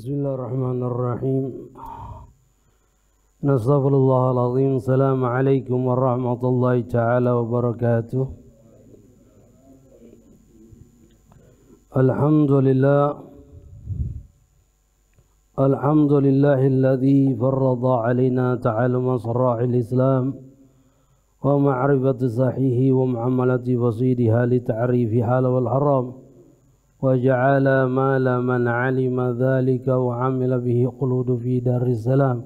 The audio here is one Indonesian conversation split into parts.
Bismillahirrahmanirrahim. Nastaghfirullahaladzim. Assalamualaikum warahmatullahi ta'ala wabarakatuh. Alhamdulillahilladzi farrada alaina ta'aluma sara'il islam wa ma'rifati sahihi wa mu'amalati wasidiha li ta'rifi hal wal haram wa ja'ala ma la man 'alima dhalika wa 'amila bihi quludu fi daris salam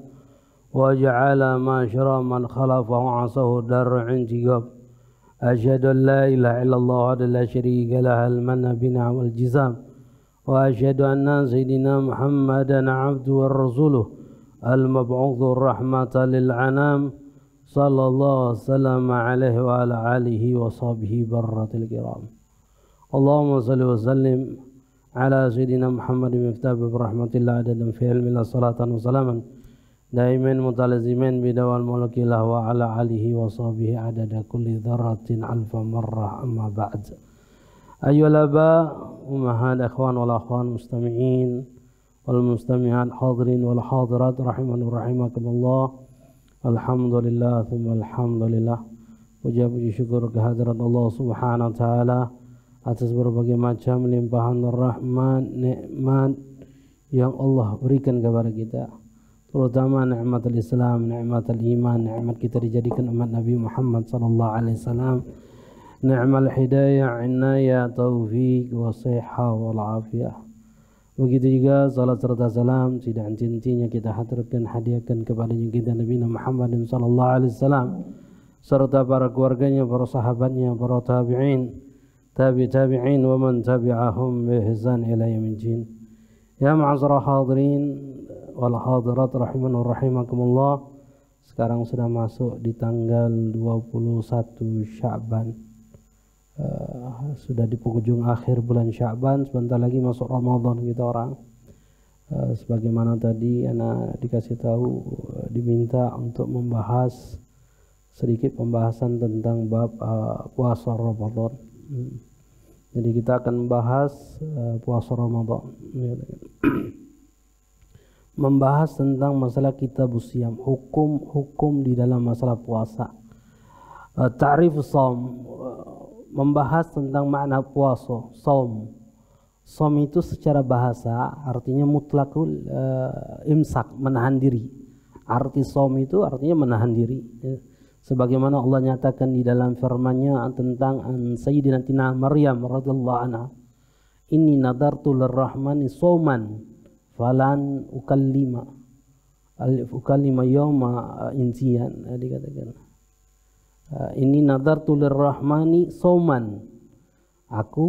wa ja'ala ma syara man khalafa wa 'asahu dar 'intigab. Asyhadu an la ilaha illallah wa la syarika lahu al-manna bina wal jizam wa asyhadu anna sayyidina Muhammadan 'abduhu wa rasuluh al-mab'utsu rahmatan lil 'anam sallallahu wasallam alaihi wa ala alihi wa sahbihi barratil kiram. Allahumma salli wa sallim ala sayyidina Muhammadin miftah bi rahmatillah adadan fi ilmillah salatan wa salaman daiman mutalaziman bidawal mulkillah wa ala alihi wa sahbihi adada kulli dzarratin alfa marrah amma ba'd. Ayyuhal aba ummahat ikhwan wal akhwan mustami'in wal mustami'at hadirin wal hadirat rahimani rahimakumullah. Alhamdulillah thumma alhamdulillah. Puji syukur kehadirat Allah Subhanahu wa taala atas berbagai macam limpahan rahmat nikmat yang Allah berikan kepada kita, terutama nikmatul Islam, nikmatul iman, nikmat kita dijadikan umat Nabi Muhammad sallallahu alaihi wasallam, nikmal hidayah, inayah, taufik, wasihah wal afiyah. Begitu juga salat serta salam tidak henti-hentinya kita haturkan hadiahkan kepada kita Nabi Muhammad sallallahu alaihi wasallam serta para keluarganya, para sahabatnya, para tabi'in wa man tabi'ahum bi ihsan ila yaumil. Ya ma'azara hadirin wal hadirat rahiman wa rahimakumullah. Sekarang sudah masuk di tanggal 21 Sya'ban. Sudah di penghujung akhir bulan Sya'ban, sebentar lagi masuk Ramadan kita orang. Sebagaimana tadi ana dikasih tahu diminta untuk membahas sedikit pembahasan tentang bab puasa Ramadan. Jadi kita akan membahas puasa Ramadan. Membahas tentang masalah kitabus siyam, hukum di dalam masalah puasa. Ta'rifus shaum, membahas tentang makna puasa, shaum. Shaum itu secara bahasa artinya mutlakul imsak, menahan diri. Arti shaum itu artinya menahan diri. Sebagaimana Allah nyatakan di dalam firman-Nya tentang Sayyidina Maryam radhiyallahu anha, inni nadartu lirrahmani shauman falan ukallima yawma insiyan. Dikatakan inni nadartu lirrahmani shauman, aku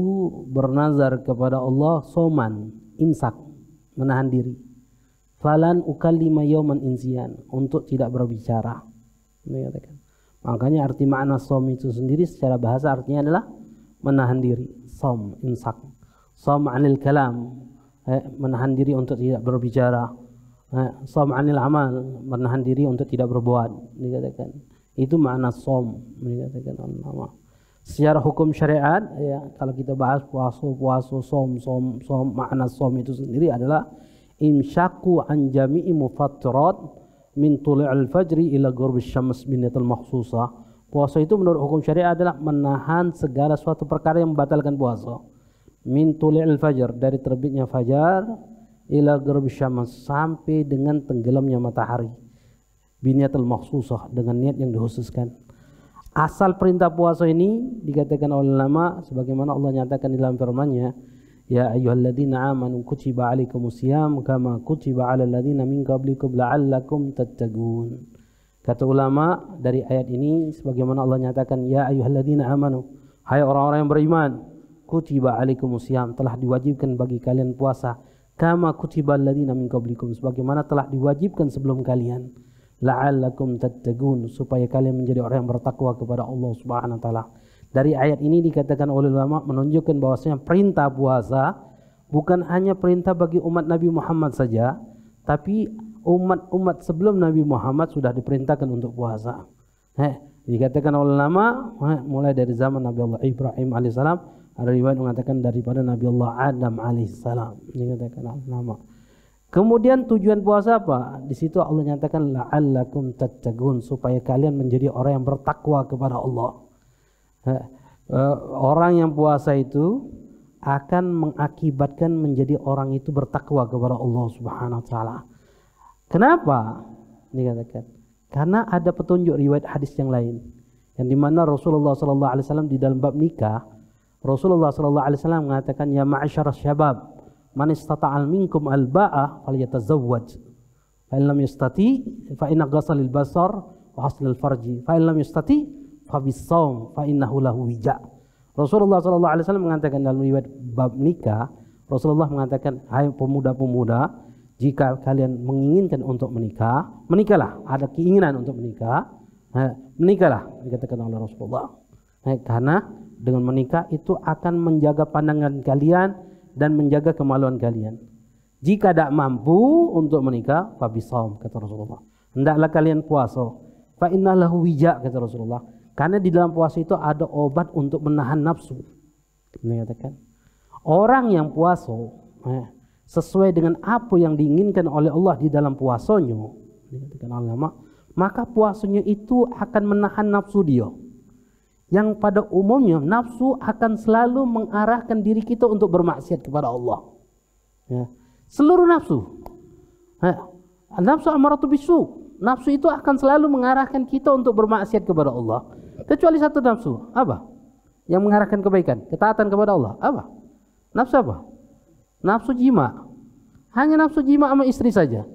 bernazar kepada Allah shauman, imsak, menahan diri, falan ukallima yawman insiyan, untuk tidak berbicara. Dikatakan. Makanya arti makna shaum itu sendiri secara bahasa artinya adalah menahan diri, shaum, imsak. Shaum 'anil kalam, menahan diri untuk tidak berbicara. Shaum 'anil amal, menahan diri untuk tidak berbuat, dikatakan. Itu makna shaum, dikatakan Allah. Secara hukum syariat ya, kalau kita bahas puasa, shaum, makna shaum itu sendiri adalah imsyaku an jami'i mufattirat min tulu'il fajri ila ghurubis syams binnatil makhsusah. Puasa itu menurut hukum syariat adalah menahan segala suatu perkara yang membatalkan puasa. Min tulu'il fajr, dari terbitnya fajar, ila ghurubis syams, sampai dengan tenggelamnya matahari. Binnatil makhsusah, dengan niat yang dikhususkan. Asal perintah puasa ini dikatakan oleh ulama sebagaimana Allah nyatakan di dalam firman-Nya, ya ayyuhalladzina amanu kutiba alaikumusiyam kama kutiba alal ladzina min qablikum la'allakum tattaqun. Kata ulama dari ayat ini sebagaimana Allah nyatakan, ya ayyuhalladzina amanu, hai orang-orang yang beriman, kutiba alaikumusiyam, telah diwajibkan bagi kalian puasa, kama kutiba alladzina min qablikum, sebagaimana telah diwajibkan sebelum kalian, la'allakum tattaqun, supaya kalian menjadi orang yang bertakwa kepada Allah Subhanahu wa taala. Dari ayat ini dikatakan oleh ulama menunjukkan bahwasanya perintah puasa bukan hanya perintah bagi umat Nabi Muhammad saja, tapi umat-umat sebelum Nabi Muhammad sudah diperintahkan untuk puasa. Dikatakan oleh ulama mulai dari zaman Nabi Allah Ibrahim alaihissalam, ada riwayat mengatakan daripada Nabi Allah Adam alaihissalam. Dikatakan oleh ulama. Kemudian tujuan puasa apa? Di situ Allah nyatakan la'allakum tattaqun, supaya kalian menjadi orang yang bertakwa kepada Allah. Orang yang puasa itu akan mengakibatkan menjadi orang itu bertakwa kepada Allah Subhanahu wa taala. Kenapa? Dikatakan karena ada petunjuk riwayat hadis yang lain yang dimana Rasulullah sallallahu alaihi wasallam di dalam bab nikah, Rasulullah sallallahu alaihi wasallam mengatakan, ya ma'asyaras syabab, man istata'al minkum al-ba'a falyatazawwaj, fa in lam yastati fa inna ghasalil basar wa haslil farji, fa in lam yastati fa bis-shaum fa innahu lahu wija. Rasulullah sallallahu alaihi wasallam mengatakan dalam riwayat bab nikah, Rasulullah mengatakan, hai pemuda-pemuda, jika kalian menginginkan untuk menikah, menikahlah. Ada keinginan untuk menikah, menikahlah, dikatakan oleh Rasulullah. Karena dengan menikah itu akan menjaga pandangan kalian dan menjaga kemaluan kalian. Jika tidak mampu untuk menikah, fa bisawm, kata Rasulullah. Hendaklah kalian puasa. Fa innalahu wija, kata Rasulullah. Karena di dalam puasa itu ada obat untuk menahan nafsu. Dikatakan orang yang puasa sesuai dengan apa yang diinginkan oleh Allah di dalam puasanya, dikatakan ulama, maka puasanya itu akan menahan nafsu dia. Yang pada umumnya nafsu akan selalu mengarahkan diri kita untuk bermaksiat kepada Allah. Ya. Seluruh nafsu, nafsu amaratu bisu, nafsu itu akan selalu mengarahkan kita untuk bermaksiat kepada Allah. Kecuali satu nafsu, apa? Yang mengarahkan kebaikan, ketaatan kepada Allah, apa? Nafsu apa? Nafsu jima. Hanya nafsu jima sama istri saja.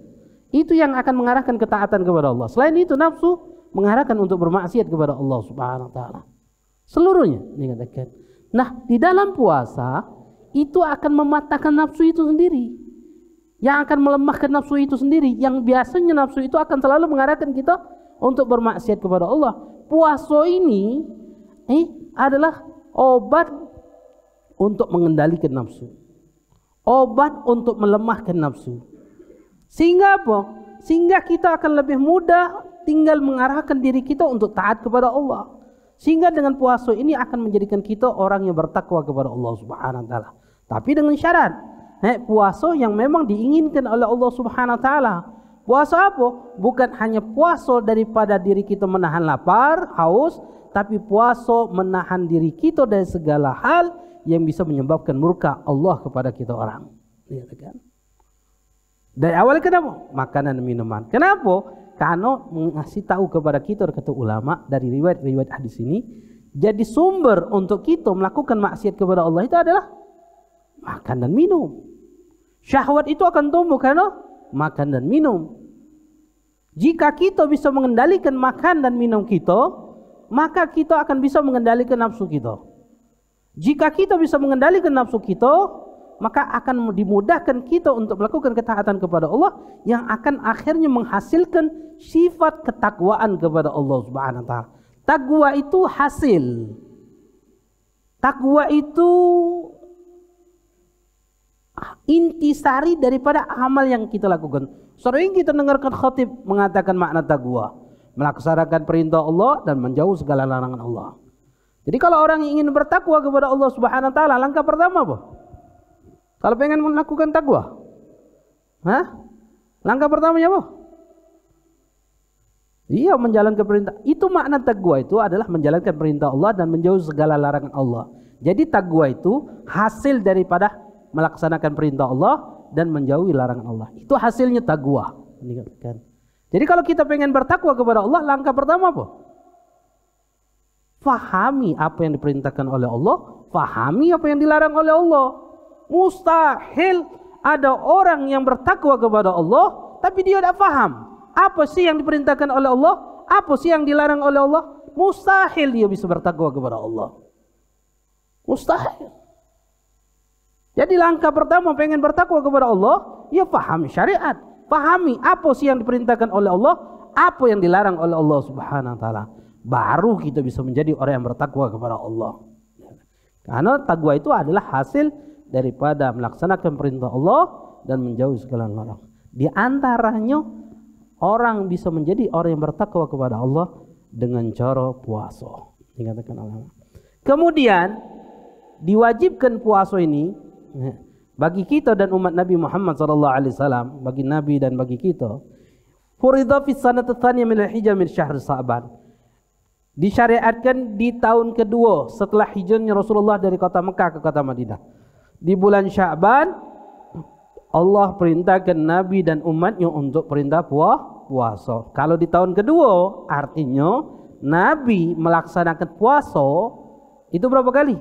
Itu yang akan mengarahkan ketaatan kepada Allah. Selain itu nafsu mengarahkan untuk bermaksiat kepada Allah Subhanahu wa taala. Seluruhnya dikatakan. Nah, di dalam puasa itu akan mematahkan nafsu itu sendiri. Yang akan melemahkan nafsu itu sendiri. Yang biasanya nafsu itu akan selalu mengarahkan kita untuk bermaksiat kepada Allah. Puasa ini adalah obat untuk mengendalikan nafsu. Obat untuk melemahkan nafsu. Sehingga apa? Sehingga kita akan lebih mudah tinggal mengarahkan diri kita untuk taat kepada Allah. Sehingga dengan puasa ini akan menjadikan kita orang yang bertakwa kepada Allah Subhanahu wa taala. Tapi dengan syarat, puasa yang memang diinginkan oleh Allah Subhanahu wa taala. Puasa apa? Bukan hanya puasa daripada diri kita menahan lapar, haus, tapi puasa menahan diri kita dari segala hal yang bisa menyebabkan murka Allah kepada kita orang. Dikatakan. Dari awal kenapa? Makanan dan minuman. Kenapa? Karena mengasih tahu kepada kita, kata ulama, dari riwayat-riwayat hadis ini, jadi sumber untuk kita melakukan maksiat kepada Allah itu adalah makan dan minum. Syahwat itu akan tumbuh karena makan dan minum. Jika kita bisa mengendalikan makan dan minum kita, maka kita akan bisa mengendalikan nafsu kita. Jika kita bisa mengendalikan nafsu kita, maka akan dimudahkan kita untuk melakukan ketaatan kepada Allah yang akan akhirnya menghasilkan sifat ketakwaan kepada Allah Subhanahu wa taala. Takwa itu hasil. Takwa itu intisari daripada amal yang kita lakukan. Sering kita dengarkan khatib mengatakan makna takwa, melaksanakan perintah Allah dan menjauh segala larangan Allah. Jadi kalau orang ingin bertakwa kepada Allah Subhanahu wa taala, langkah pertama apa? Kalau pengen melakukan takwa, langkah pertamanya apa? Iya, menjalankan perintah. Itu makna takwa itu adalah menjalankan perintah Allah dan menjauh segala larangan Allah. Jadi takwa itu hasil daripada melaksanakan perintah Allah dan menjauhi larangan Allah. Itu hasilnya takwa. Jadi kalau kita pengen bertakwa kepada Allah, langkah pertama apa? Fahami apa yang diperintahkan oleh Allah, fahami apa yang dilarang oleh Allah. Mustahil ada orang yang bertakwa kepada Allah tapi dia tidak faham apa sih yang diperintahkan oleh Allah, apa sih yang dilarang oleh Allah. Mustahil dia bisa bertakwa kepada Allah. Mustahil. Jadi langkah pertama pengen bertakwa kepada Allah, ya fahami syariat, fahami apa sih yang diperintahkan oleh Allah, apa yang dilarang oleh Allah Subhanahu wa taala. Baru kita bisa menjadi orang yang bertakwa kepada Allah. Karena takwa itu adalah hasil daripada melaksanakan perintah Allah dan menjauhi segala larangan. Di antaranya orang bisa menjadi orang yang bertakwa kepada Allah dengan cara puasa. Dikatakan ulama. Kemudian diwajibkan puasa ini bagi kita dan umat Nabi Muhammad sallallahu alaihi wasallam, bagi Nabi dan bagi kita, furidha fi sanati tsaniyah min al-hijjah min syahr Sa'ban. Disyariatkan di tahun kedua setelah hijrahnya Rasulullah dari kota Mekah ke kota Madinah. Di bulan Sya'ban Allah perintahkan Nabi dan umatnya untuk perintah puasa. Kalau di tahun kedua artinya Nabi melaksanakan puasa itu berapa kali?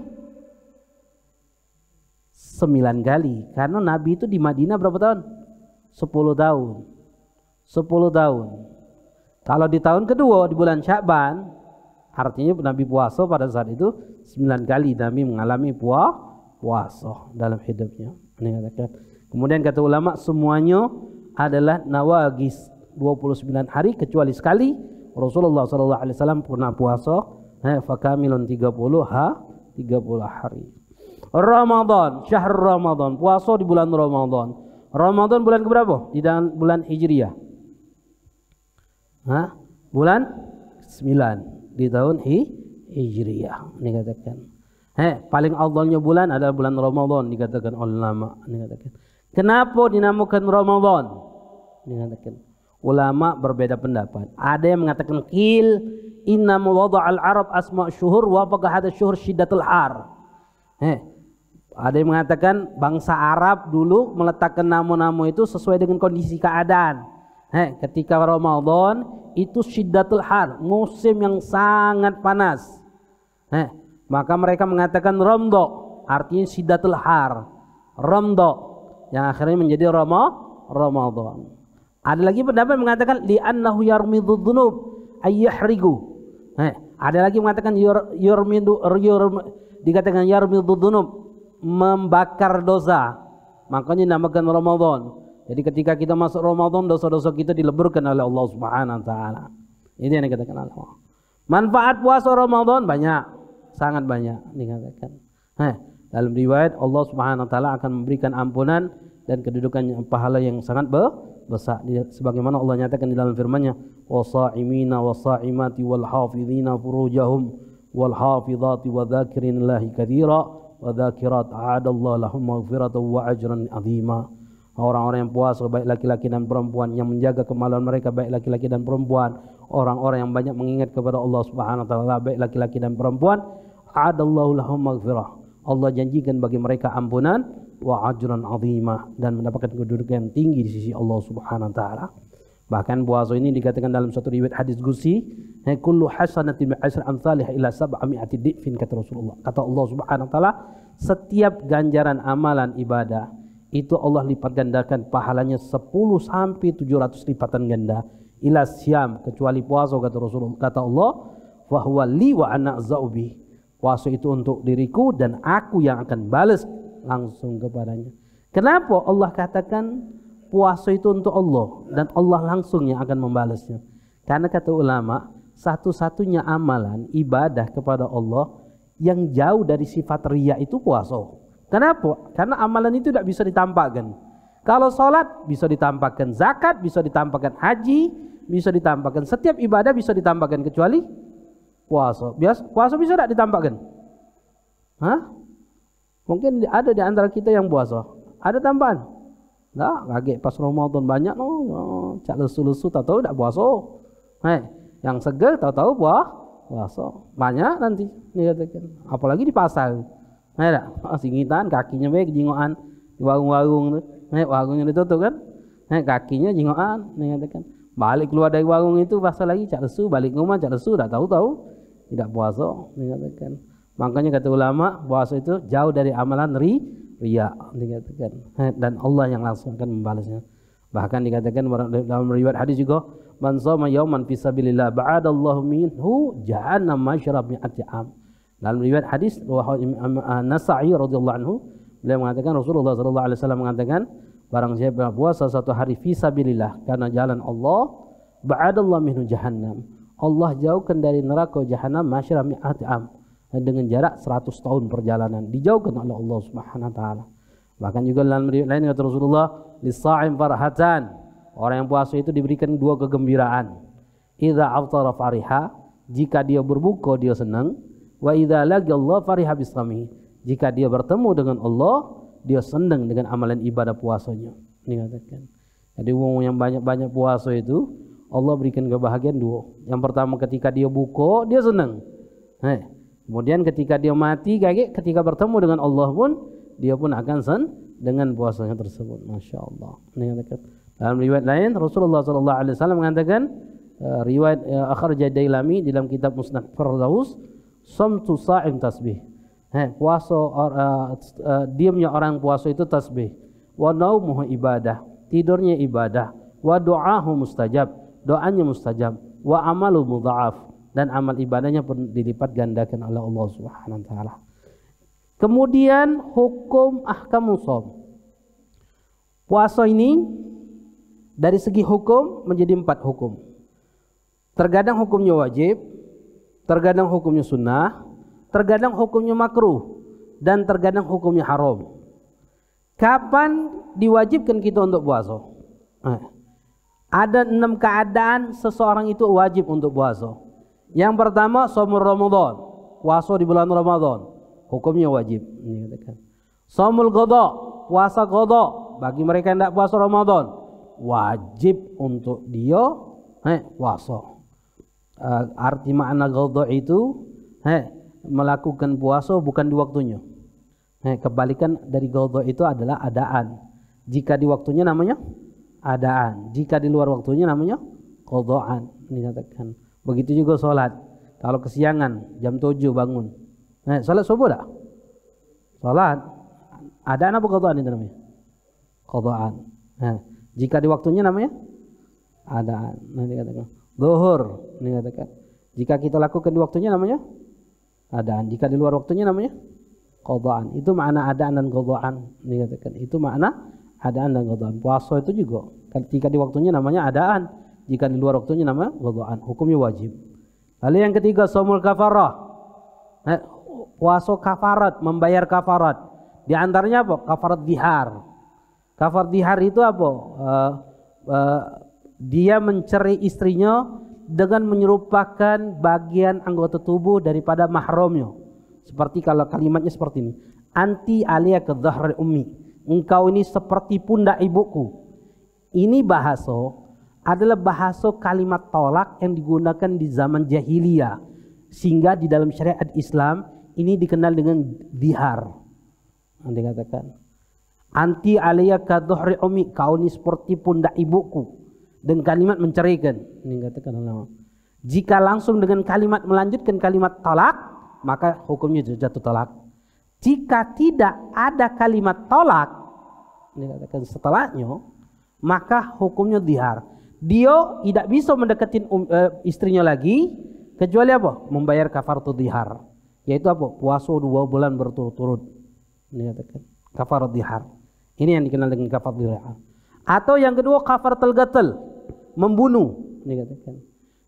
9 kali. Karena Nabi itu di Madinah berapa tahun? 10 tahun. 10 tahun. Kalau di tahun kedua di bulan Sya'ban artinya Nabi puasa pada saat itu 9 kali Nabi mengalami puasa dalam hidupnya. Kemudian kata ulama semuanya adalah nawagis 29 hari kecuali sekali Rasulullah SAW pernah puasa fakamilun 30 hari. Ramadan, syahr Ramadan, puasa di bulan Ramadan. Ramadan bulan keberapa? Di dalam bulan Hijriah. Bulan 9 di tahun Hijriah dikatakan. Paling afdalnya bulan adalah bulan Ramadan dikatakan ulama. Dikatakan. Kenapa dinamakan Ramadan? Dikatakan. Ulama berbeda pendapat. Ada yang mengatakan qil inna mawadha'al arab asma' syuhur wa faqa hadha syuhur syiddatul har. Ada yang mengatakan bangsa Arab dulu meletakkan nama-nama itu sesuai dengan kondisi keadaan. Ketika Ramadan itu syiddatul har, musim yang sangat panas. Maka mereka mengatakan Ramdo, artinya syiddatul har. Ramdo, yang akhirnya menjadi Ramadan. Ada lagi pendapat yang mengatakan li'annahu yarmidud dzunub ayyahrigu. Ada lagi mengatakan dikatakan yarmidud dzunub, membakar dosa. Makanya dinamakan Ramadan. Jadi ketika kita masuk Ramadan, dosa-dosa kita dileburkan oleh Allah Subhanahu wa taala. Ini yang dikatakan Allah. Manfaat puasa Ramadan banyak, sangat banyak dikatakan. Dalam riwayat Allah Subhanahu wa taala akan memberikan ampunan dan kedudukan pahala yang sangat besar. Sebagaimana Allah nyatakan di dalam firman-Nya, "Wasa'imina wasa'imati wal hafizina furujahum wal hafizati wa dzakirinallahi katsira wa dzakirat a'adallahu lahum maghfiratan wa ajran 'azima." Orang-orang yang puasa baik laki-laki dan perempuan, yang menjaga kemaluan mereka baik laki-laki dan perempuan, orang-orang yang banyak mengingat kepada Allah Subhanahu wa taala baik laki-laki dan perempuan, a'adallahu lahum maghfirah. Allah janjikan bagi mereka ampunan wa ajran 'azimah, dan mendapatkan kedudukan yang tinggi di sisi Allah Subhanahu wa taala. Bahkan puasa ini dikatakan dalam satu riwayat hadis qudsi, kullu hasanatin bi asyri amsalih ila 700 dhifin, kata Rasulullah. Kata Allah Subhanahu wa taala, setiap ganjaran amalan ibadah itu Allah lipat gandakan pahalanya 10 sampai 700 lipatan ganda. Ila syam, kecuali puasa, kata Rasulullah. Kata Allah, wa huwa li wa ana zaubi. Puasa itu untuk diriku dan aku yang akan balas langsung kepadanya. Kenapa Allah katakan puasa itu untuk Allah dan Allah langsung yang akan membalasnya? Karena kata ulama, satu-satunya amalan ibadah kepada Allah yang jauh dari sifat riya itu puasa. Kenapa? Karena amalan itu tidak bisa ditampakkan. Kalau sholat bisa ditampakkan, zakat bisa ditampakkan, haji bisa ditampakkan, setiap ibadah bisa ditampakkan kecuali puasa. Puasa bisa tidak ditampakkan? Mungkin ada di antara kita yang puasa. Ada tambahan? Enggak, kaget pas Ramadan banyak cak lesu-lesu tahu-tahu tidak puasa. Yang seger tahu-tahu puasa. Banyak nanti dikatakan. Apalagi di pasar. Singitan kakinya baik jingoan di warung-warung tuh. Warungnya ditutup kan. Kakinya jingoan dikatakan. Balik keluar dari warung itu puasa lagi cak lesu, balik rumah cak lesu, dah tahu-tahu tidak puasa dikatakan. Makanya kata ulama, puasa itu jauh dari amalan riya dikatakan. Dan Allah yang langsung akan membalasnya. Bahkan dikatakan dalam riwayat hadis juga, man shoma yauman fi sabilillah ba'adallahu minhu jahannam masyrab mi'ati am. Dalam riwayat hadis Nasa'i radhiyallahu anhu, beliau mengatakan, Rasulullah sallallahu alaihi wasallam mengatakan, barang siapa puasa satu hari fi sabilillah karena jalan Allah, ba'adallahu minhu jahannam. Allah jauhkan dari neraka jahannam masyrab mi'ati am, dengan jarak 100 tahun perjalanan, dijauhkan oleh Allah Subhanahu wa taala. Bahkan juga dalam riwayat lain kata Rasulullah, lis-sha'im farhatan. Orang yang puasa itu diberikan 2 kegembiraan. Idza aftara fariha, jika dia berbuka dia senang. Wa idza laqiya Allah fariha bisami, jika dia bertemu dengan Allah dia senang dengan amalan ibadah puasanya. Ini katakan. Jadi wong yang banyak-banyak puasa itu Allah berikan kebahagiaan dua. Yang pertama ketika dia buka dia senang. Kemudian ketika dia mati ketika bertemu dengan Allah pun dia pun akan dengan puasanya tersebut. Masya Allah. Ini katakan. Dalam riwayat lain Rasulullah SAW mengatakan riwayat Akhraj Dailami dalam kitab Musnad Firdaus, samtu sa'im tasbih. Puasa diamnya orang puasa itu tasbih. Wa naumuhu ibadah, tidurnya ibadah. Wa du'ahu mustajab, doanya mustajab. Wa amalu mudha'af, dan amal ibadahnya pun dilipat gandakan oleh Allah Subhanahu wa taala. Kemudian hukum ahkamus shaum. Puasa ini dari segi hukum menjadi 4 hukum. Terkadang hukumnya wajib, terkadang hukumnya sunnah, terkadang hukumnya makruh, dan terkadang hukumnya haram. Kapan diwajibkan kita untuk puasa? Ada 6 keadaan seseorang itu wajib untuk puasa. Yang pertama, shaumur Ramadan, puasa di bulan Ramadan, hukumnya wajib. Shaumul qadha, puasa qadha, bagi mereka yang tidak puasa Ramadan, wajib untuk dia puasa. Arti makna qadha itu melakukan puasa bukan di waktunya. Kebalikan dari qadha itu adalah adaan. Jika di waktunya namanya adaan, jika di luar waktunya namanya qadhaan. Dikatakan. Begitu juga sholat. Kalau kesiangan jam 7 bangun, sholat subuh dah? Sholat adaan apa qadhaan itu namanya? Qadhaan. Jika di waktunya namanya adaan. Dikatakan. Zuhur, ini katakan. Jika kita lakukan di waktunya namanya adaan. Jika di luar waktunya namanya qadhaan. Itu makna adaan dan qadhaan. Ini katakan. Itu makna adaan dan qadhaan. Puasa itu juga. Ketika di waktunya namanya adaan. Jika di luar waktunya namanya qadhaan. Hukumnya wajib. Lalu yang ketiga, shaumul kafarah. Puasa kafarat, membayar kafarat. Di antaranya apa? Kafarat dihar. Kafarat dihar itu apa? Dia mencari istrinya dengan menyerupakan bagian anggota tubuh daripada mahramnya. Seperti kalau kalimatnya seperti ini. Anti alia ke dhahri ummi. Engkau ini seperti pundak ibuku. Ini adalah bahasa kalimat tolak yang digunakan di zaman jahiliyah. Sehingga di dalam syariat Islam ini dikenal dengan dihar. Dikatakan. Anti alia ke dhahri ummi. Kau ini seperti pundak ibuku. Dan kalimat menceraikan. Ini katakan ulama. Jika langsung dengan kalimat melanjutkan kalimat talak, maka hukumnya jatuh talak. Jika tidak ada kalimat tolak, ini katakan setelahnya, maka hukumnya dihar. Dia tidak bisa mendekati istrinya lagi kecuali apa? Membayar kafarat dihar. Yaitu apa? Puasa 2 bulan berturut-turut. Ini katakan kafarat dihar. Ini yang dikenal dengan kafarat dihar. Atau yang kedua, kafaratul qatl, membunuh. Dikatakan.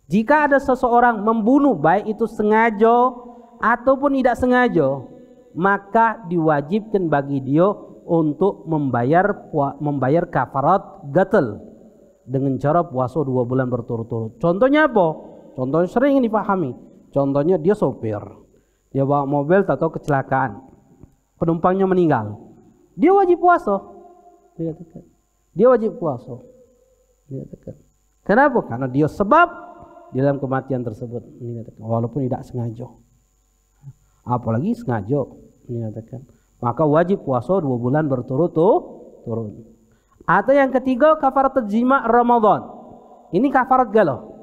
Jika ada seseorang membunuh, baik itu sengaja ataupun tidak sengaja, maka diwajibkan bagi dia untuk membayar kafarat qatl dengan cara puasa 2 bulan berturut-turut. Contohnya apa? Contohnya sering dipahami. Contohnya dia sopir, dia bawa mobil atau kecelakaan, penumpangnya meninggal, dia wajib puasa. Dikatakan. Dia wajib puasa. Dikatakan. Kenapa? Karena dia sebab di dalam kematian tersebut. Dikatakan. Walaupun tidak sengaja. Apalagi sengaja. Dikatakan. Maka wajib puasa 2 bulan berturut-turut. Atau yang ketiga, kafarat jima' Ramadan. Ini kafarat galau.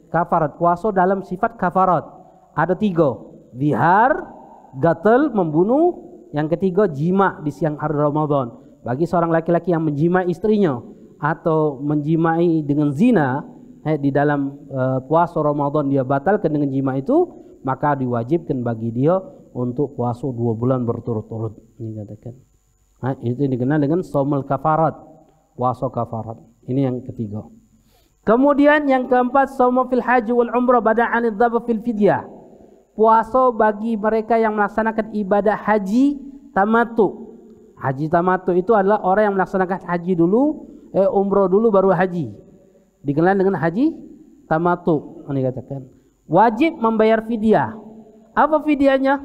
Kafarat puasa dalam sifat kafarat. Ada 3. Dihar, gatal, membunuh. Yang ketiga, jima' di siang hari Ramadan. Bagi seorang laki-laki yang menjimai istrinya atau menjimai dengan zina di dalam puasa Ramadan, dia batalkan dengan jima itu, maka diwajibkan bagi dia untuk puasa 2 bulan berturut-turut. Ini katakan. Itu dikenal dengan shaumul kafarat, puasa kafarat. Ini yang ketiga. Kemudian yang keempat, shaum fil haji wal umrah bada'an idzab fil fidyah. Puasa bagi mereka yang melaksanakan ibadah haji tamattu. Haji tamattu itu adalah orang yang melaksanakan haji dulu, umroh dulu baru haji. Dikenal dengan haji tamattu. Ini katakan. Wajib membayar fidyah. Apa fidyahnya?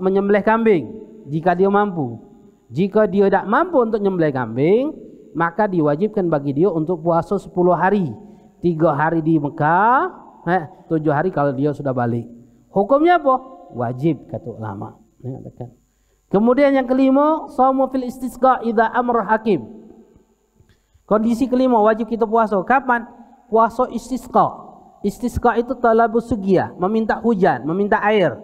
Menyembelih kambing. jika dia mampu. Jika dia tidak mampu untuk nyembelih kambing, maka diwajibkan bagi dia untuk puasa 10 hari. 3 hari di Mekah, 7 hari kalau dia sudah balik. Hukumnya apa? Wajib kata ulama. Kemudian yang kelima, shaumu fil istisqa idza amra hakim. Kondisi kelima wajib kita puasa. Kapan? Puasa istisqa. Istisqa itu talabus sugia, meminta hujan, meminta air.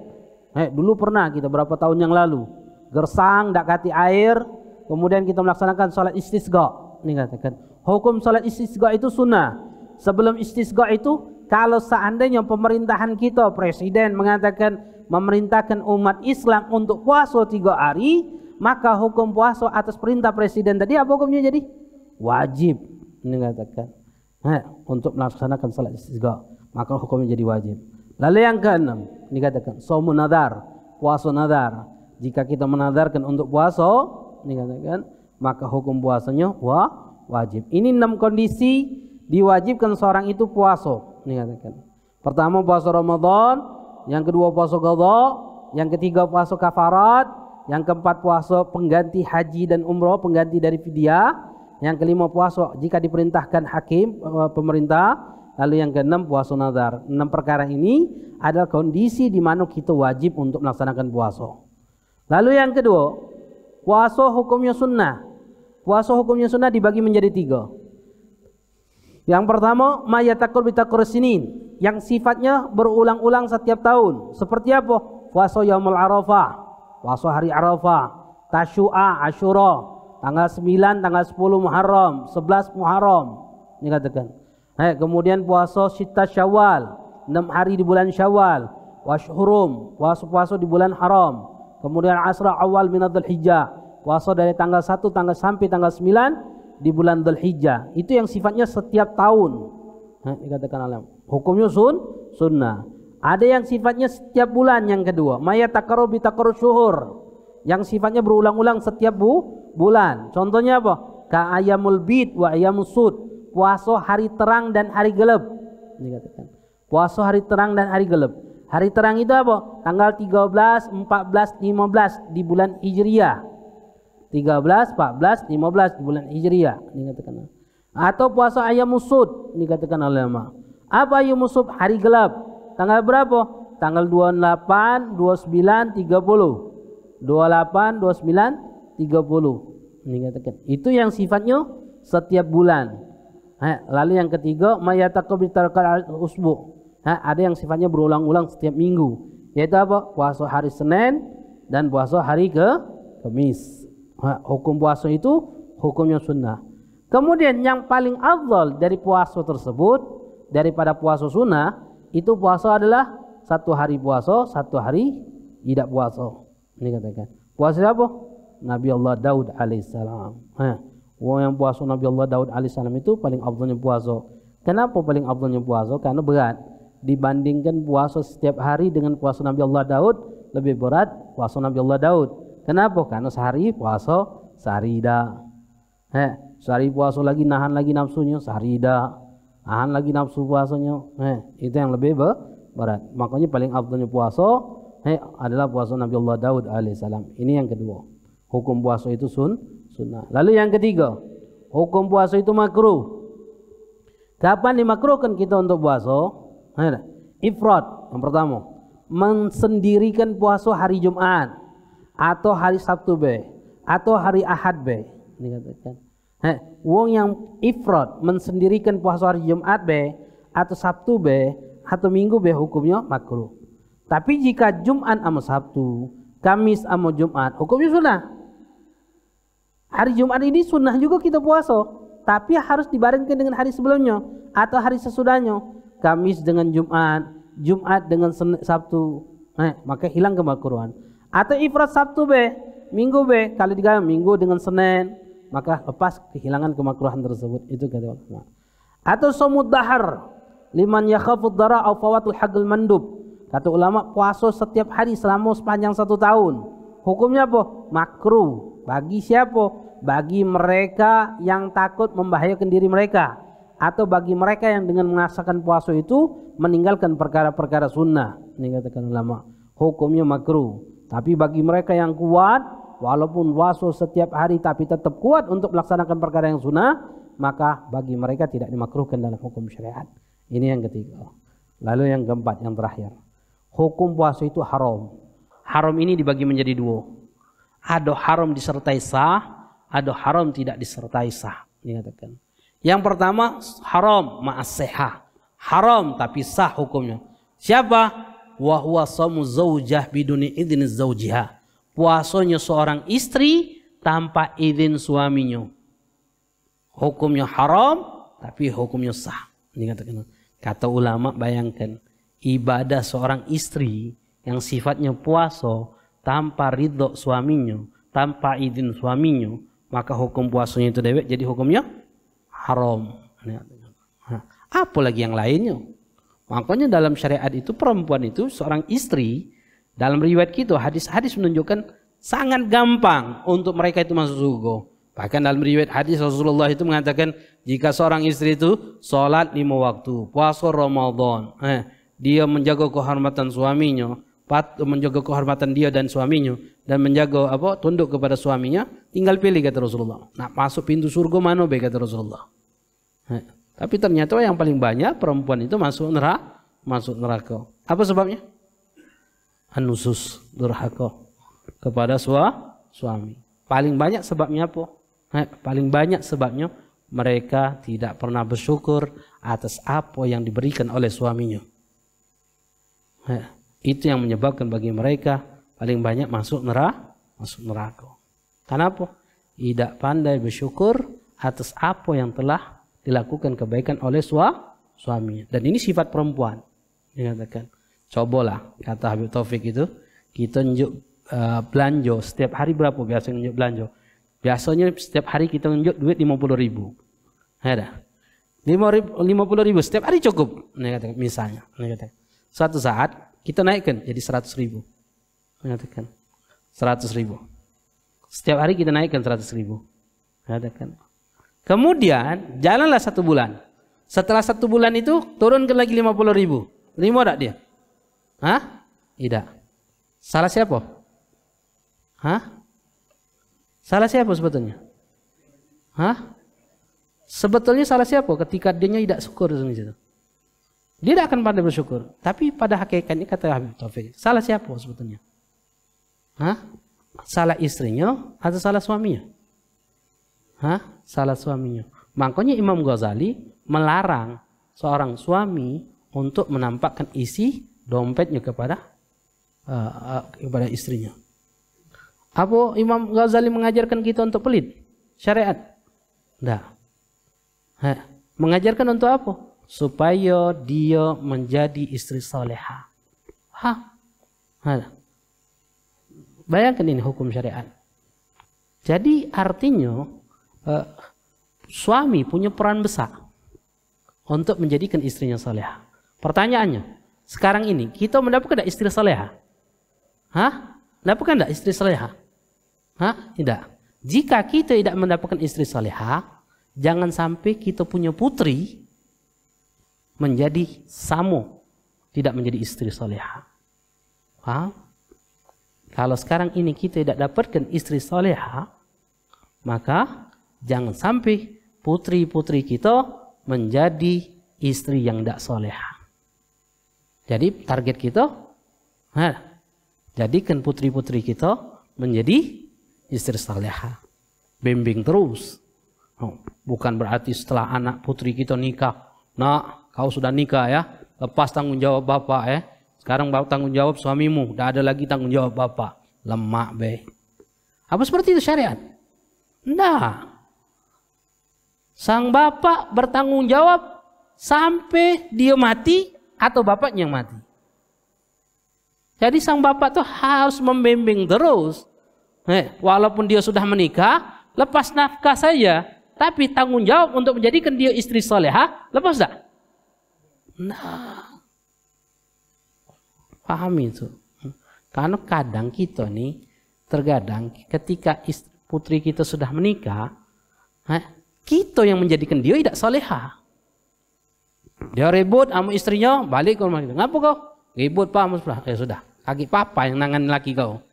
Dulu pernah kita berapa tahun yang lalu gersang dak kati air, kemudian kita melaksanakan salat istisqa. Ini katakan hukum salat istisqa itu sunnah. Sebelum istisqa itu, kalau seandainya pemerintahan kita, presiden mengatakan memerintahkan umat Islam untuk puasa 3 hari, maka hukum puasa atas perintah presiden tadi apa hukumnya jadi? Wajib. Ini katakan untuk melaksanakan salat istisqa, maka hukumnya jadi wajib. Lalu yang keenam, ini katakan shaumun nadar, puasa nadar. Jika kita menadarkan untuk puasa, ini katakan maka hukum puasanya wajib. Ini 6 kondisi diwajibkan seorang itu puasa. Ini katakan pertama puasa Ramadan, yang kedua puasa qadha, yang ketiga puasa kafarat, yang keempat puasa pengganti haji dan umrah, pengganti dari fidyah, yang kelima puasa jika diperintahkan hakim pemerintah, lalu yang keenam puasa nazar. 6 perkara ini adalah kondisi di mana kita wajib untuk melaksanakan puasa. Lalu yang kedua, puasa hukumnya sunnah. Puasa hukumnya sunnah dibagi menjadi 3. Yang pertama, mayatakur bitakur sinin, yang sifatnya berulang-ulang setiap tahun. Seperti apa? Puasa Yaumul Arafah, puasa hari Arafah, Tasyu'a, Asyura, tanggal 9, tanggal 10 Muharram, 11 Muharram. Ini katakan. Kemudian puasa Sittah Syawal, 6 hari di bulan Syawal, Washhurum, puasa-puasa di bulan Haram. Kemudian Asra awal min Dzulhijjah, puasa dari tanggal 1 sampai tanggal 9 di bulan Dzulhijjah. Itu yang sifatnya setiap tahun. Dikatakan alam. Hukumnya sunnah. Ada yang sifatnya setiap bulan. Yang kedua, mayatakaru bitakaru syuhur, yang sifatnya berulang-ulang setiap bulan. Contohnya apa? Ka ayamul bid wa ayamus sud, puasa hari terang dan hari gelap. Dikatakan puasa hari terang dan hari gelap. Hari terang itu apa? Tanggal 13, 14, 15 di bulan Hijriah. 13, 14, 15 di bulan Hijriah. Dikatakan. Atau puasa ayamus sud, dikatakan ulama. Apa ayamus sud? Hari gelap. Tanggal berapa? Tanggal 28, 29, 30. 28, 29, 30. Dikatakan. Itu yang sifatnya setiap bulan. Lalu yang ketiga, mayataqabi tarkal usbu. Ada yang sifatnya berulang-ulang setiap minggu, yaitu apa? Puasa hari Senin dan puasa hari Kamis. Hukum puasa itu hukumnya sunnah. Kemudian yang paling afdal dari puasa tersebut daripada puasa sunnah, itu puasa adalah 1 hari puasa, 1 hari tidak puasa. Ini katakan. Puasa apa? Nabi Allah Daud alaihissalam. Yang puasa Nabi Allah Daud alaihissalam itu paling afdalnya puasa. Kenapa paling afdalnya puasa? Karena berat. Dibandingkan puasa setiap hari dengan puasa Nabi Allah Daud, lebih berat puasa Nabi Allah Daud. Kenapa? Karena sehari puasa, sehari tidak. Sehari puasa lagi, nahan lagi nafsunya, sehari tidak. Nahan lagi nafsu puasanya. Itu yang lebih berat. Makanya paling afdalnya puasa adalah puasa Nabi Allah Daud alaihissalam. Ini yang kedua. Hukum puasa itu sunnah. Lalu yang ketiga, hukum puasa itu makruh. Kapan dimakruhkan kita untuk puasa? Ifrat yang pertama, mensendirikan puasa hari Jumat atau hari Sabtu be atau hari Ahad be. Ini katakan. Wong yang ifrat mensendirikan puasa hari Jumat be atau Sabtu be atau Minggu be, hukumnya makruh. Tapi jika Jumat sama Sabtu, Kamis sama Jumat, hukumnya sunnah. Hari Jumat ini sunnah juga kita puasa, tapi harus dibarengkan dengan hari sebelumnya atau hari sesudahnya. Kamis dengan Jumat, Jumat dengan Sabtu, maka hilang kemakruhan. Atau ifrat Sabtu be, Minggu be, kalau digabung Minggu dengan Senin, maka lepas kehilangan kemakruhan tersebut. Itu kata ulama. Atau shaumud dahar, liman yakhafud dara au fawatul haqqil mandub. Kata ulama, puasa setiap hari selama sepanjang 1 tahun. Hukumnya apa? Makruh. Bagi siapa? Bagi mereka yang takut membahayakan diri mereka, atau bagi mereka yang dengan melaksanakan puasa itu meninggalkan perkara-perkara sunnah. Ini katakan ulama, hukumnya makruh. Tapi bagi mereka yang kuat, walaupun puasa setiap hari tapi tetap kuat untuk melaksanakan perkara yang sunnah, maka bagi mereka tidak dimakruhkan dalam hukum syariat. Ini yang ketiga. Lalu yang keempat, yang terakhir. Hukum puasa itu haram. Haram ini dibagi menjadi dua. Ada haram disertai sah, ada haram tidak disertai sah. Dikatakan. Yang pertama haram ma'as-sihah. Haram tapi sah hukumnya. Siapa? Wa huwa shamu zaujah biduni idzni zaujiha. Puasanya seorang istri tanpa izin suaminya. Hukumnya haram tapi hukumnya sah. Dikatakan. Kata ulama, bayangkan ibadah seorang istri yang sifatnya puasa tanpa ridho suaminya, tanpa izin suaminya, maka hukum puasanya itu dewek jadi hukumnya haram. Apa lagi yang lainnya? Makanya dalam syariat itu perempuan itu seorang istri, dalam riwayat kita hadis-hadis menunjukkan sangat gampang untuk mereka itu masuk surga. Bahkan dalam riwayat hadis Rasulullah itu mengatakan jika seorang istri itu sholat 5 waktu, puasa Ramadan, dia menjaga kehormatan suaminya, menjaga kehormatan dia dan suaminya, dan menjaga tunduk kepada suaminya, tinggal pilih kata Rasulullah. Nah, masuk pintu surga mana be kata Rasulullah. Tapi ternyata yang paling banyak perempuan itu masuk neraka. Apa sebabnya? Anusus, durhaka kepada suami. Paling banyak sebabnya apa? Paling banyak sebabnya mereka tidak pernah bersyukur atas apa yang diberikan oleh suaminya. Itu yang menyebabkan bagi mereka paling banyak masuk neraka. Kenapa? Tidak pandai bersyukur atas apa yang telah dilakukan kebaikan oleh suaminya. Dan ini sifat perempuan. Dikatakan, cobalah kata Habib Taufik itu, kita nunjuk belanja setiap hari berapa biasanya nunjuk belanja? Biasanya setiap hari kita nunjuk duit 50.000. Ada 50.000 setiap hari cukup. Misalnya, suatu saat kita naikkan jadi 100.000. Mengatakan 100.000. Setiap hari kita naikkan 100.000. Mengatakan. Kemudian jalanlah 1 bulan. Setelah 1 bulan itu turunkan lagi 50.000. Terima tak dia? Hah? Tidak. Salah siapa? Hah? Salah siapa sebetulnya? Hah? Sebetulnya salah siapa ketika dia tidak syukur di situ? Dia tidak akan pandai bersyukur. Tapi pada hakikatnya kata Habib Taufik, salah siapa sebetulnya? Hah? Salah istrinya atau salah suaminya? Hah? Salah suaminya. Makanya Imam Ghazali melarang seorang suami untuk menampakkan isi dompetnya kepada istrinya. Apa Imam Ghazali mengajarkan kita untuk pelit? Syariat? Tidak. Mengajarkan untuk apa? Supaya dia menjadi istri soleha. Bayangkan ini hukum syariat. Jadi artinya suami punya peran besar untuk menjadikan istrinya soleha. Pertanyaannya, sekarang ini kita mendapatkan tidak istri soleha? Mendapatkan tidak istri soleha? Tidak. Jika kita tidak mendapatkan istri soleha, jangan sampai kita punya putri menjadi samo, tidak menjadi istri soleha. Kalau sekarang ini kita tidak dapatkan istri soleha, maka jangan sampai putri-putri kita menjadi istri yang tidak soleha. Jadi target kita, jadikan putri-putri kita menjadi istri soleha. Bimbing terus. Bukan berarti setelah anak putri kita nikah, nak kau sudah nikah ya, lepas tanggung jawab bapak ya. Sekarang tanggung jawab suamimu, tidak ada lagi tanggung jawab bapak. Lemak be. Apa seperti itu syariat? Tidak. Sang bapak bertanggung jawab sampai dia mati atau bapaknya yang mati. Jadi sang bapak tuh harus membimbing terus. Walaupun dia sudah menikah, lepas nafkah saja, tapi tanggung jawab untuk menjadikan dia istri soleha, lepas tak? Nah, pahami itu. Karena kadang kita nih, terkadang ketika putri kita sudah menikah, kita yang menjadikan dia tidak soleha. Dia ribut sama istrinya, balik ke rumah kita. Ngapa kau? Ribut pak, ya sudah. Kaki papa yang nangan laki kau.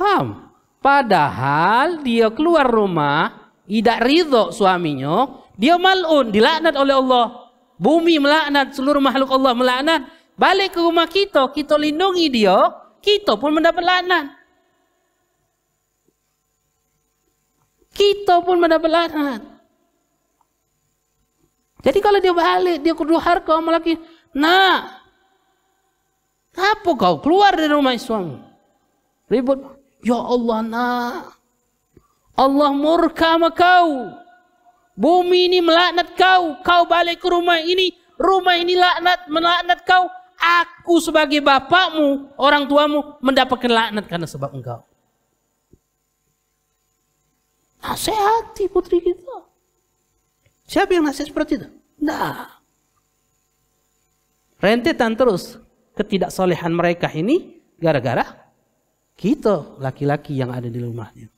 Paham? Padahal dia keluar rumah, tidak ridho suaminya, dia mal'un, dilaknat oleh Allah. Bumi melaknat, seluruh makhluk Allah melaknat. Balik ke rumah kita lindungi dia, kita pun mendapat laknat. Kita pun mendapat laknat. Jadi kalau dia balik, dia kedua kau sama laki, nah, apa kau keluar dari rumah suami? Ribut, ya Allah nak, Allah murka sama kau. Bumi ini melaknat kau, kau balik ke rumah ini melaknat kau. Aku sebagai bapakmu, orang tuamu mendapatkan laknat karena sebab engkau. Nasihati putri kita. Siapa yang nasihat seperti itu? Nah, rentetan terus ketidaksolehan mereka ini gara-gara kita laki-laki yang ada di rumahnya,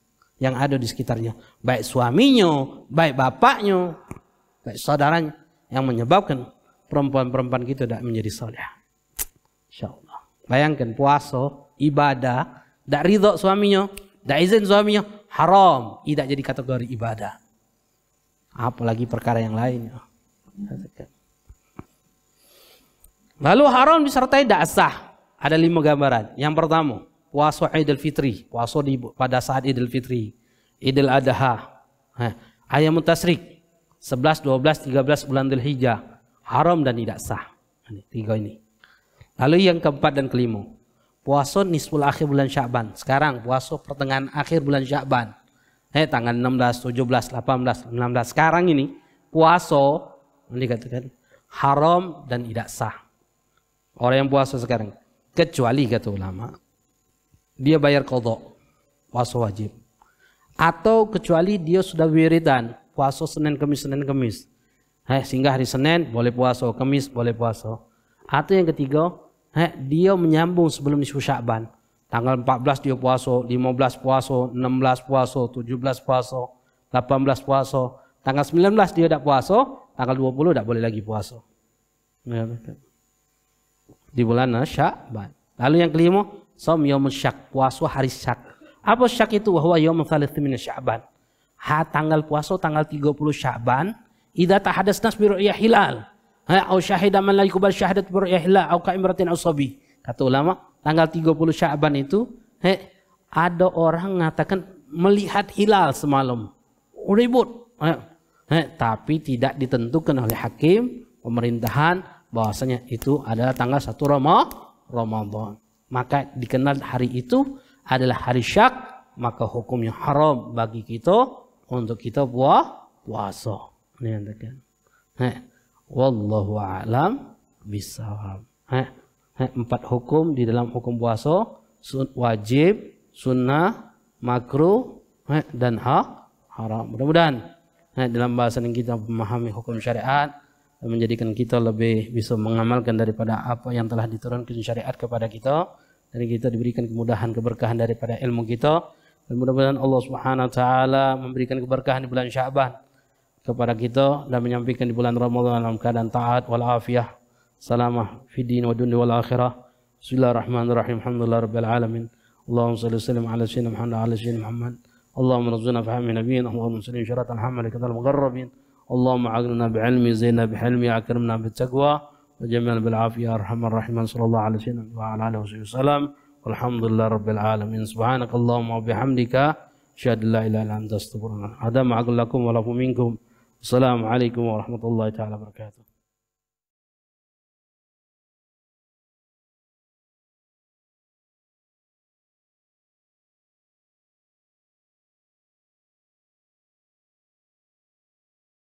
yang ada di sekitarnya, baik suaminya, baik bapaknya, baik saudaranya, yang menyebabkan perempuan-perempuan kita tidak menjadi soleh. Insyaallah. Bayangkan puasa, ibadah, tidak ridho suaminya, tidak izin suaminya, haram, tidak jadi kategori ibadah. Apalagi perkara yang lainnya. Lalu haram disertai tidak sah. Ada 5 gambaran. Yang pertama, puasa Idul Fitri, puasa pada saat Idul Fitri, Idul Adha, Ayam Tasyrik, 11, 12, 13 bulan Dzulhijjah, haram dan tidak sah. Ini 3 ini. Lalu yang keempat dan kelima, puasa nisful akhir bulan Sya'ban. Sekarang puasa pertengahan akhir bulan Sya'ban. Tanggal 16, 17, 18, 19. Sekarang ini puasa dikatakan haram dan tidak sah. Orang yang puasa sekarang, kecuali kata ulama, dia bayar qadha, puasa wajib. Atau kecuali dia sudah wiridan, puasa Senin Kamis, sehingga hari Senin boleh puasa, Kamis boleh puasa. Atau yang ketiga, dia menyambung sebelum nisfu Sya'ban. Tanggal 14 dia puasa, 15 puasa, 16 puasa, 17 puasa, 18 puasa. Tanggal 19 dia tidak puasa, tanggal 20 tidak boleh lagi puasa. Di bulan Sya'ban. Lalu yang kelima, shaum yaumul syak, puasa hari syak. Apa syak itu? Wahwa yaumul tsalits min Sya'ban. Tanggal puasa tanggal 30 Sya'ban, idza tahaddatsna bi ru'ya hilal. Au syahida man la yuqbal syahadat bi ru'ya hilal au ka'imratin au sabi. Kata ulama, tanggal 30 Sya'ban itu ada orang mengatakan melihat hilal semalam. Ribut. Tapi tidak ditentukan oleh hakim pemerintahan bahwasanya itu adalah tanggal 1 Ramadan. Maka dikenal hari itu adalah hari syak, maka hukumnya haram bagi kita untuk kita puasa. Ini yang terkait. Wallahu a'lam bishawab. 4 hukum di dalam hukum puasa: wajib, sunnah, makruh, dan haram. Mudah-mudahan dalam bahasan yang kita memahami hukum syariat dan menjadikan kita lebih bisa mengamalkan daripada apa yang telah diturunkan syariat kepada kita, dan kita diberikan kemudahan, keberkahan daripada ilmu kita, dan mudah-mudahan Allah Subhanahu wa taala memberikan keberkahan di bulan Sya'ban kepada kita dan menyampaikan di bulan Ramadan dalam keadaan taat wal afiyah, salamah fid din wa dunya wal akhirah. Bismillahirrahmanirrahim. Alhamdulillahirabbil alamin. Allahumma shalli wa sallim ala sayyidina Muhammad wa ala sayyidina Muhammad. Allahumma rzuqna fahmi nabiyina, Allahumma sallim syaratan hamalaikatal muqarrabin. Allahumma aghnina bi'ilmi, zaina bihilmi, akrimna bittaqwa wa jamilna bil afiyah, arhamar rahimin. Sallallahu alaihi wasallam wa ala alihi wasallam. Walhamdulillahirabbil alamin. Subhanakallahumma wa bihamdika asyhadu an la ilaha illa anta astaghfiruka wa atubu ilaik. Hadza ma'akum wa lakum minkum. Assalamualaikum warahmatullahi taala wabarakatuh.